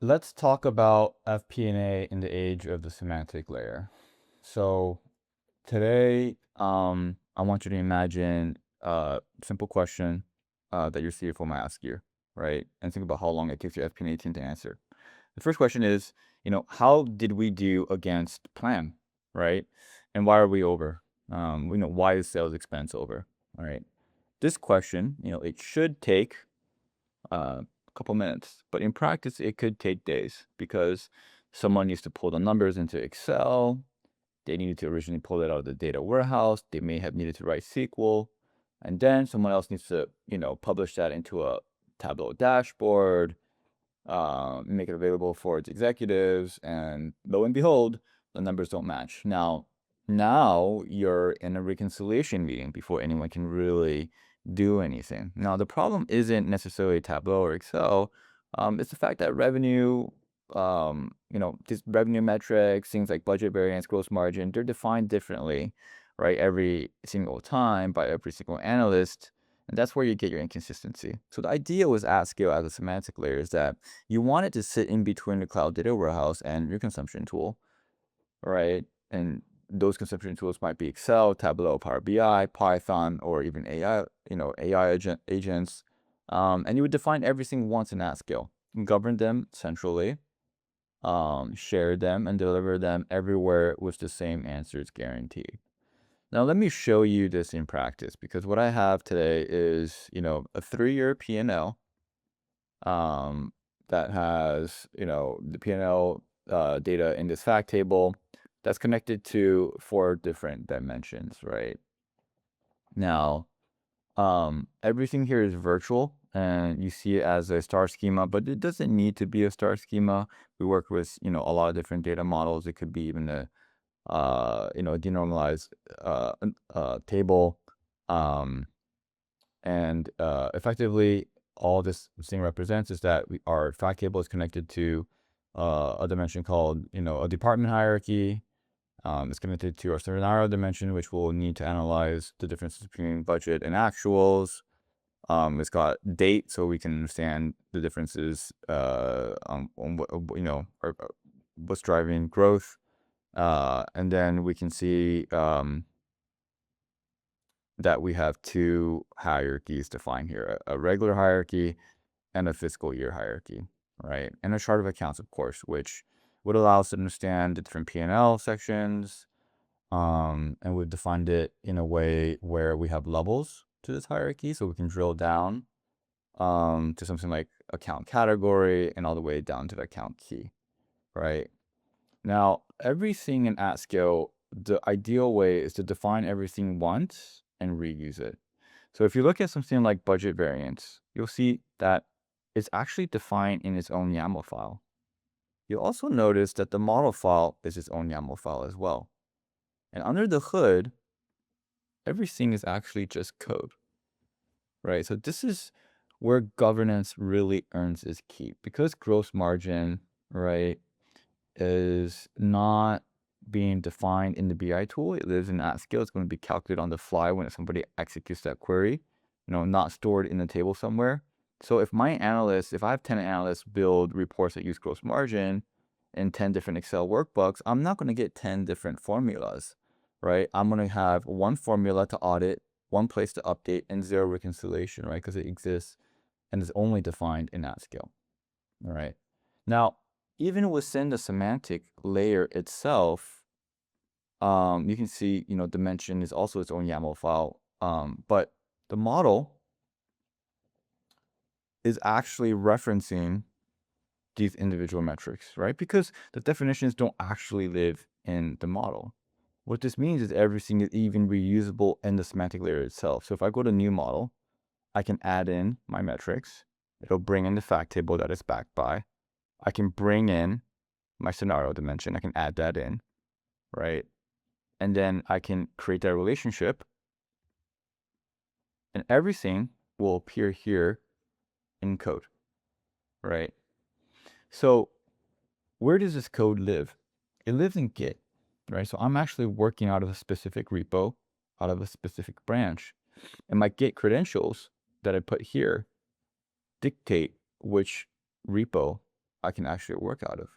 let's talk about FP&A in the age of the semantic layer. So today, I want you to imagine a simple question that your CFO might ask you, right? And think about how long it takes your FP&A team to answer. The first question is, how did we do against plan, right? And why are we over? Why is sales expense over? All right. This question, it should take a couple minutes, but in practice, it could take days because someone needs to pull the numbers into Excel. They needed to originally pull it out of the data warehouse. They may have needed to write SQL, and then someone else needs to, publish that into a Tableau dashboard, make it available for its executives, and lo and behold, the numbers don't match. Now you're in a reconciliation meeting before anyone can really do anything. Now, the problem isn't necessarily Tableau or Excel. It's the fact that revenue, these revenue metrics, things like budget variance, gross margin, they're defined differently, right? Every single time by every single analyst. And that's where you get your inconsistency. So the idea with AtScale as a semantic layer is that you want it to sit in between the cloud data warehouse and your consumption tool, right? And those consumption tools might be Excel, Tableau, Power BI, Python, or even AI, agents. And you would define everything once in AtScale, govern them centrally, share them, and deliver them everywhere with the same answers guaranteed. Now, let me show you this in practice, because what I have today is, a 3-year P&L that has, the P&L data in this fact table that's connected to 4 different dimensions, right? Now, everything here is virtual, and you see it as a star schema, but it doesn't need to be a star schema. We work with, a lot of different data models. It could be even a denormalized table. And effectively, all this thing represents is that our fact table is connected to a dimension called, a department hierarchy. It's connected to our scenario dimension, which will need to analyze the differences between budget and actuals. It's got date, so we can understand the differences on what, or what's driving growth. And then we can see that we have 2 hierarchies defined here, a regular hierarchy and a fiscal year hierarchy, right? And a chart of accounts, of course, which would allow us to understand the different P&L sections. And we've defined it in a way where we have levels to this hierarchy, so we can drill down to something like account category and all the way down to the account key, right? Now, everything in AtScale, the ideal way is to define everything once and reuse it. So if you look at something like budget variance, you'll see that it's actually defined in its own YAML file. You'll also notice that the model file is its own YAML file as well. And under the hood, everything is actually just code, right? So this is where governance really earns its keep, because gross margin, right, is not being defined in the BI tool. It lives in AtScale. It's going to be calculated on the fly when somebody executes that query, not stored in a table somewhere. So if I have 10 analysts build reports that use gross margin in 10 different Excel workbooks, I'm not going to get 10 different formulas, right? I'm going to have one formula to audit, one place to update, and 0 reconciliation, right? Because it exists and is only defined in AtScale, all right? Now, even within the semantic layer itself, you can see, dimension is also its own YAML file. But the model is actually referencing these individual metrics, right? Because the definitions don't actually live in the model. What this means is everything is even reusable in the semantic layer itself. So if I go to new model, I can add in my metrics. It'll bring in the fact table that it's backed by. I can bring in my scenario dimension. I can add that in, right? And then I can create that relationship, and everything will appear here in code, right? So where does this code live? It lives in Git, right? So I'm actually working out of a specific repo, out of a specific branch. And my Git credentials that I put here dictate which repo I can actually work out of.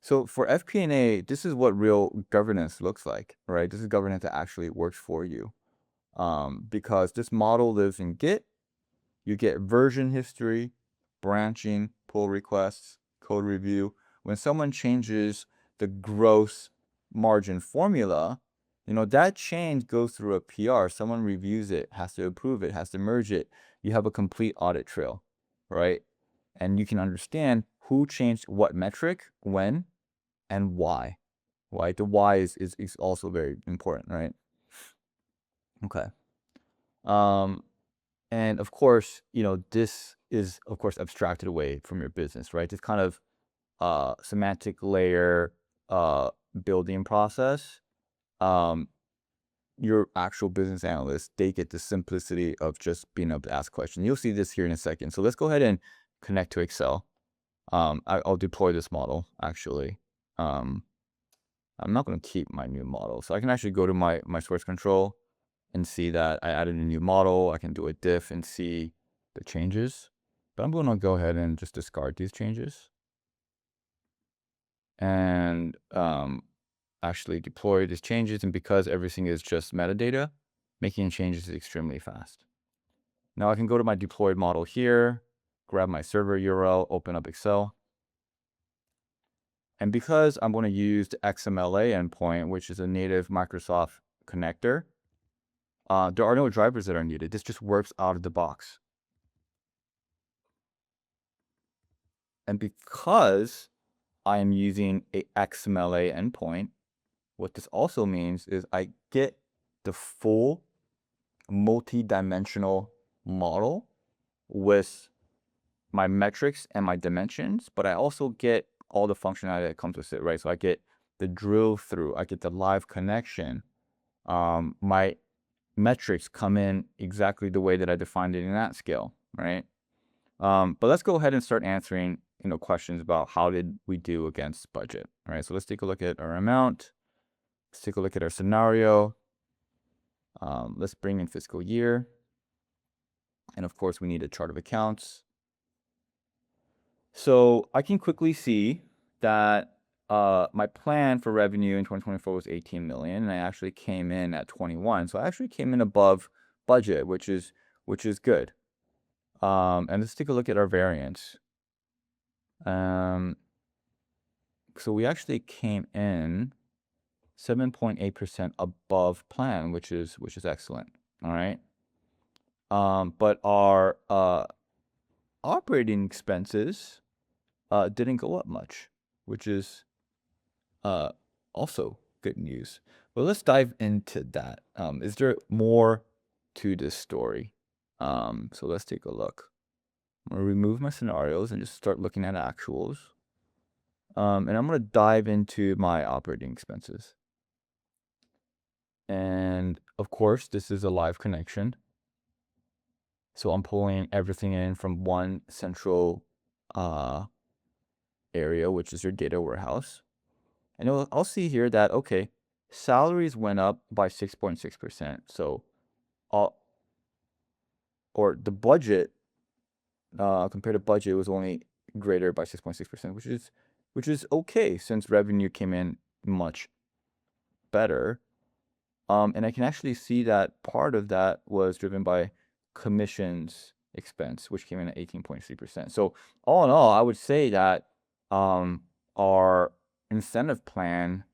So for FP&A, this is what real governance looks like, right? This is governance that actually works for you. Because this model lives in Git, you get version history, branching, pull requests, code review. When someone changes the gross margin formula, that change goes through a PR. Someone reviews it, has to approve it, has to merge it. You have a complete audit trail, right? And you can understand who changed what metric, when, and why. Right? The why is also very important, right? Okay. And of course, this is of course abstracted away from your business, right? This kind of semantic layer building process. Your actual business analysts, they get the simplicity of just being able to ask questions. You'll see this here in a second. So let's go ahead and connect to Excel. I'll deploy this model actually. I'm not going to keep my new model. So I can actually go to my source control and see that I added a new model. I can do a diff and see the changes. But I'm going to go ahead and just discard these changes. And actually deploy these changes. And because everything is just metadata, making changes is extremely fast. Now I can go to my deployed model here, grab my server URL, open up Excel. And because I'm going to use the XMLA endpoint, which is a native Microsoft connector, there are no drivers that are needed. This just works out of the box. And because I am using a XMLA endpoint, what this also means is I get the full multi-dimensional model with my metrics and my dimensions, but I also get all the functionality that comes with it, right? So I get the drill through, I get the live connection. My metrics come in exactly the way that I defined it in AtScale, right? But let's go ahead and start answering, questions about how did we do against budget, right? So let's take a look at our amount. Let's take a look at our scenario. Let's bring in fiscal year. And of course, we need a chart of accounts. So I can quickly see that my plan for revenue in 2024 was 18 million, and I actually came in at 21. So I actually came in above budget, which is good. And let's take a look at our variance. So we actually came in 7.8% above plan, which is excellent. All right. But our operating expenses didn't go up much, which is also good news. Well, let's dive into that. Is there more to this story? So let's take a look. I'm gonna remove my scenarios and just start looking at actuals. And I'm gonna dive into my operating expenses. And of course, this is a live connection. So I'm pulling everything in from one central area, which is your data warehouse. And I'll see here that, okay, salaries went up by 6.6%. So or the budget compared to budget was only greater by 6.6%, which is okay since revenue came in much better. And I can actually see that part of that was driven by commissions expense, which came in at 18.3%. So all in all, I would say that our incentive plan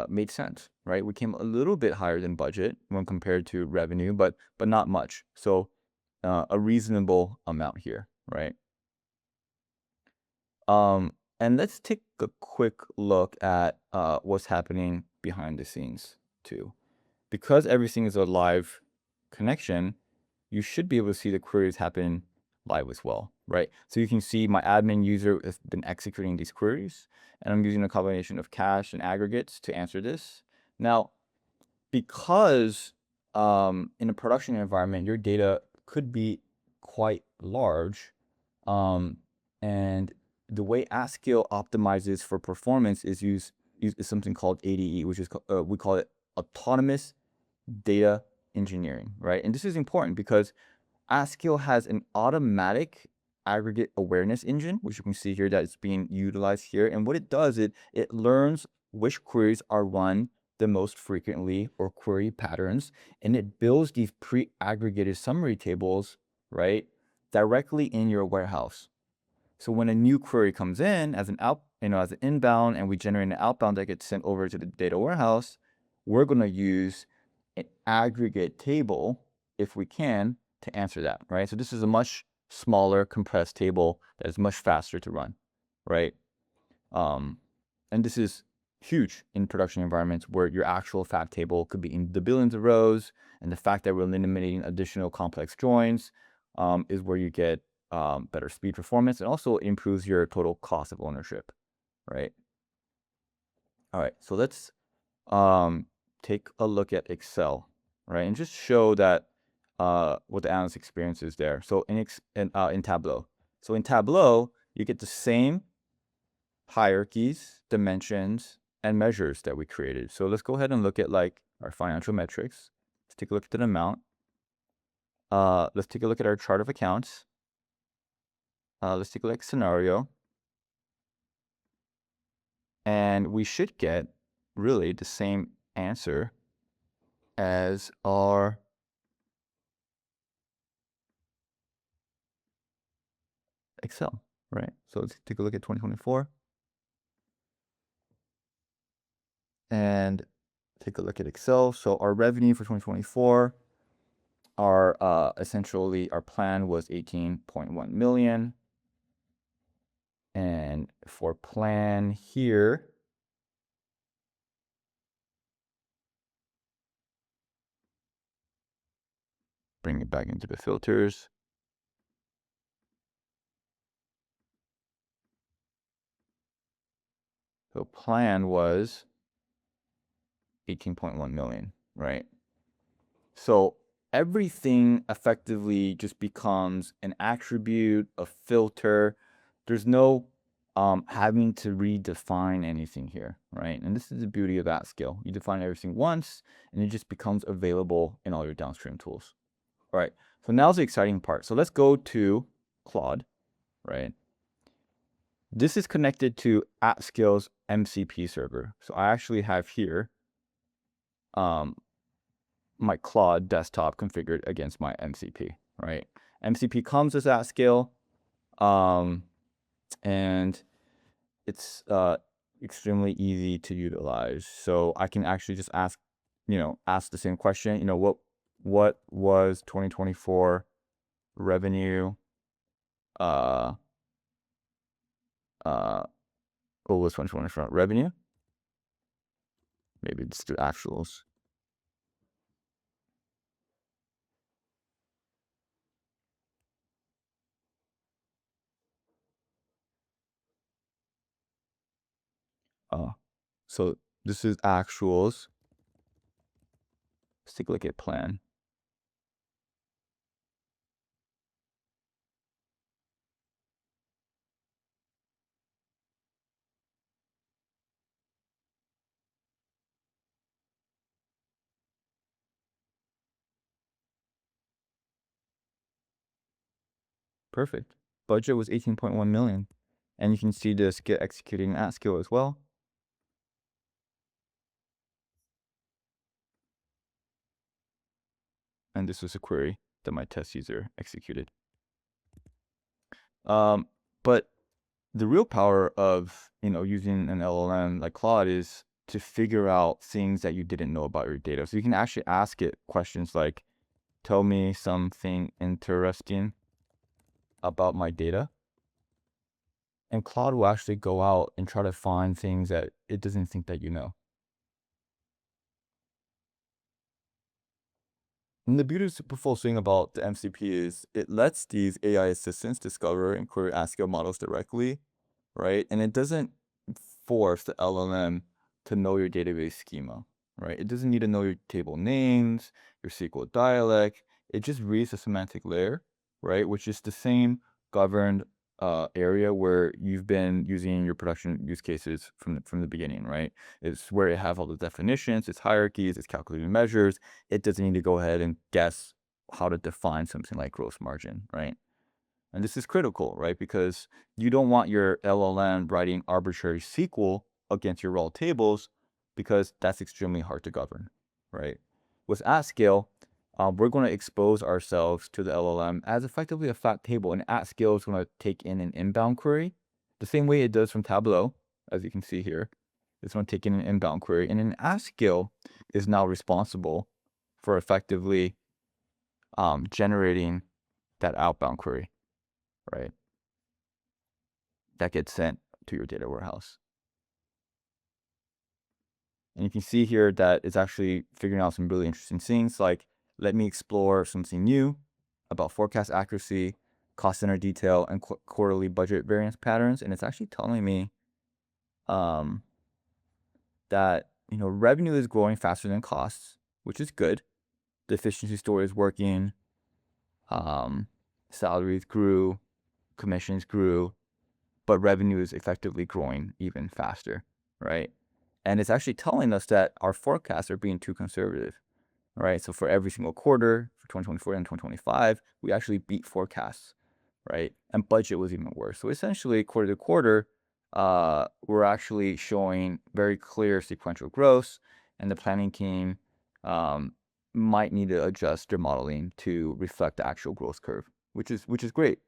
made sense, right? We came a little bit higher than budget when compared to revenue, but not much. So a reasonable amount here, right? And let's take a quick look at what's happening behind the scenes too. Because everything is a live connection, you should be able to see the queries happen live as well, right? So you can see my admin user has been executing these queries, and I'm using a combination of cache and aggregates to answer this. Now, because in a production environment, your data could be quite large, and the way AtScale optimizes for performance is is something called ADE, which is we call it autonomous data engineering, right? And this is important because AtScale has an automatic aggregate awareness engine, which you can see here that it's being utilized here. And what it does, it learns which queries are run the most frequently or query patterns, and it builds these pre-aggregated summary tables, right, directly in your warehouse. So when a new query comes in as an as an inbound, and we generate an outbound that gets sent over to the data warehouse, we're going to use an aggregate table, if we can, to answer that, right? So this is a much smaller compressed table that is much faster to run, right? And this is huge in production environments where your actual fact table could be in the billions of rows, and the fact that we're eliminating additional complex joins is where you get better speed performance, and also improves your total cost of ownership, right? All right, so let's take a look at Excel, right, and just show that what the analyst experience is there. So in Tableau, in Tableau, you get the same hierarchies, dimensions, and measures that we created. So let's go ahead and look at like our financial metrics. Let's take a look at the amount. Let's take a look at our chart of accounts. Let's take a look at scenario. And we should get really the same answer as our Excel, right? So let's take a look at 2024 and take a look at Excel. So our revenue for 2024, essentially our plan was 18.1 million. And for plan here, bring it back into the filters. So plan was 18.1 million, right? So everything effectively just becomes an attribute, a filter. There's no having to redefine anything here, right? And this is the beauty of AtScale. You define everything once, and it just becomes available in all your downstream tools. All right, so now's the exciting part. So let's go to Claude, right? This is connected to AtScale's MCP server. So I actually have here my Claude desktop configured against my MCP, right? MCP comes as AtScale, and it's extremely easy to utilize. So I can actually just ask the same question. What was 2024 revenue? What was 2024 revenue? Maybe just do actuals. So this is actuals. Let's take a look at plan. Perfect. Budget was 18.1 million. And you can see this get executing at scale as well. And this was a query that my test user executed. But the real power of using an LLM like Claude is to figure out things that you didn't know about your data. So you can actually ask it questions like, tell me something interesting about my data. And Claude will actually go out and try to find things that it doesn't think that you know. And the beautiful thing about the MCP is it lets these AI assistants discover and query AtScale models directly, right? And it doesn't force the LLM to know your database schema, right? It doesn't need to know your table names, your SQL dialect. It just reads the semantic layer, right? Which is the same governed area where you've been using your production use cases from the beginning, right? It's where it have all the definitions, its hierarchies, its calculated measures. It doesn't need to go ahead and guess how to define something like gross margin, right? And this is critical, right? Because you don't want your LLM writing arbitrary SQL against your raw tables, because that's extremely hard to govern, right? With AtScale, we're going to expose ourselves to the LLM as effectively a flat table, and AtScale is going to take in an inbound query the same way it does from Tableau, as you can see here. It's going to take in an inbound query, and then AtScale is now responsible for effectively generating that outbound query, right? That gets sent to your data warehouse. And you can see here that it's actually figuring out some really interesting things, like let me explore something new about forecast accuracy, cost center detail, and quarterly budget variance patterns. And it's actually telling me that revenue is growing faster than costs, which is good. The efficiency story is working. Salaries grew, commissions grew, but revenue is effectively growing even faster, right? And it's actually telling us that our forecasts are being too conservative, right? So for every single quarter for 2024 and 2025, we actually beat forecasts, right? And budget was even worse. So essentially, quarter to quarter, we're actually showing very clear sequential growth, and the planning team might need to adjust their modeling to reflect the actual growth curve, which is great.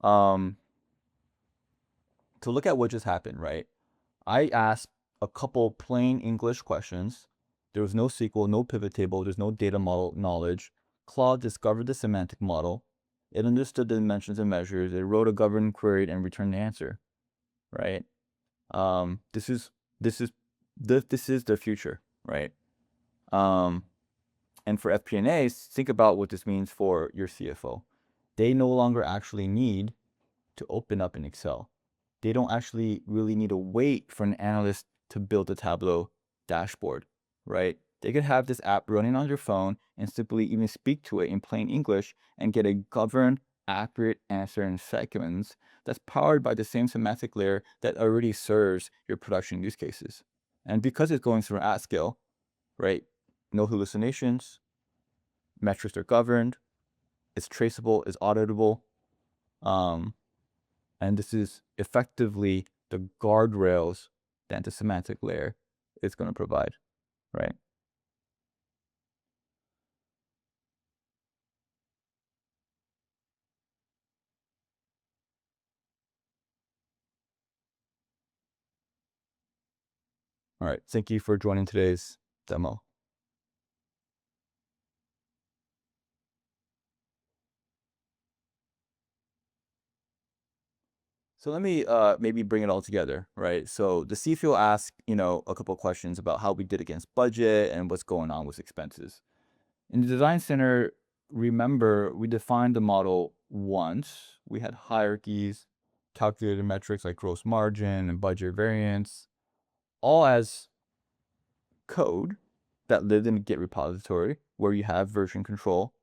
To look at what just happened, right? I asked a couple plain English questions. There was no SQL, no pivot table, there's no data model knowledge. Claude discovered the semantic model. It understood the dimensions and measures. It wrote a governed query and returned the answer, right? This is the future, right? And for FP&As, think about what this means for your CFO. They no longer actually need to open up in Excel. They don't actually really need to wait for an analyst to build a Tableau dashboard, right? They could have this app running on their phone and simply even speak to it in plain English and get a governed, accurate answer in seconds that's powered by the same semantic layer that already serves your production use cases. And because it's going through AtScale, right? No hallucinations, metrics are governed, it's traceable, it's auditable, and this is effectively the guardrails that the semantic layer is going to provide, right? All right. Thank you for joining today's demo. So let me maybe bring it all together, right? So the CFO asked, a couple of questions about how we did against budget and what's going on with expenses. In the design center, remember, we defined the model once. We had hierarchies, calculated metrics like gross margin and budget variance, all as code that lived in a Git repository where you have version control,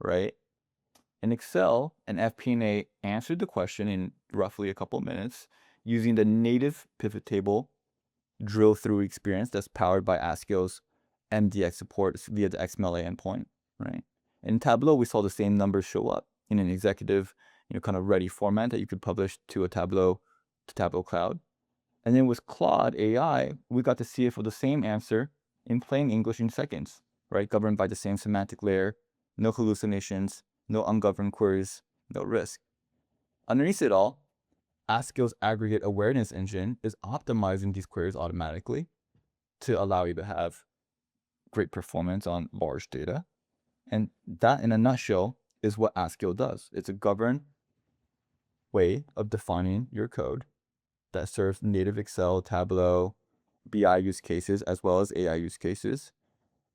right? In Excel, an FP&A answered the question in roughly a couple minutes using the native pivot table drill through experience that's powered by AtScale's MDX support via the XML endpoint, right? In Tableau, we saw the same numbers show up in an executive, kind of ready format that you could publish to Tableau Cloud. And then with Claude AI, we got the CFO the same answer in plain English in seconds, right? Governed by the same semantic layer, no hallucinations, no ungoverned queries, no risk. Underneath it all, AtScale's aggregate awareness engine is optimizing these queries automatically to allow you to have great performance on large data. And that, in a nutshell, is what AtScale does. It's a governed way of defining your code that serves native Excel, Tableau, BI use cases, as well as AI use cases,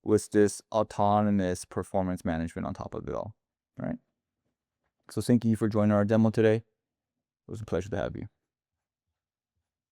with this autonomous performance management on top of it all, right? So thank you for joining our demo today. It was a pleasure to have you.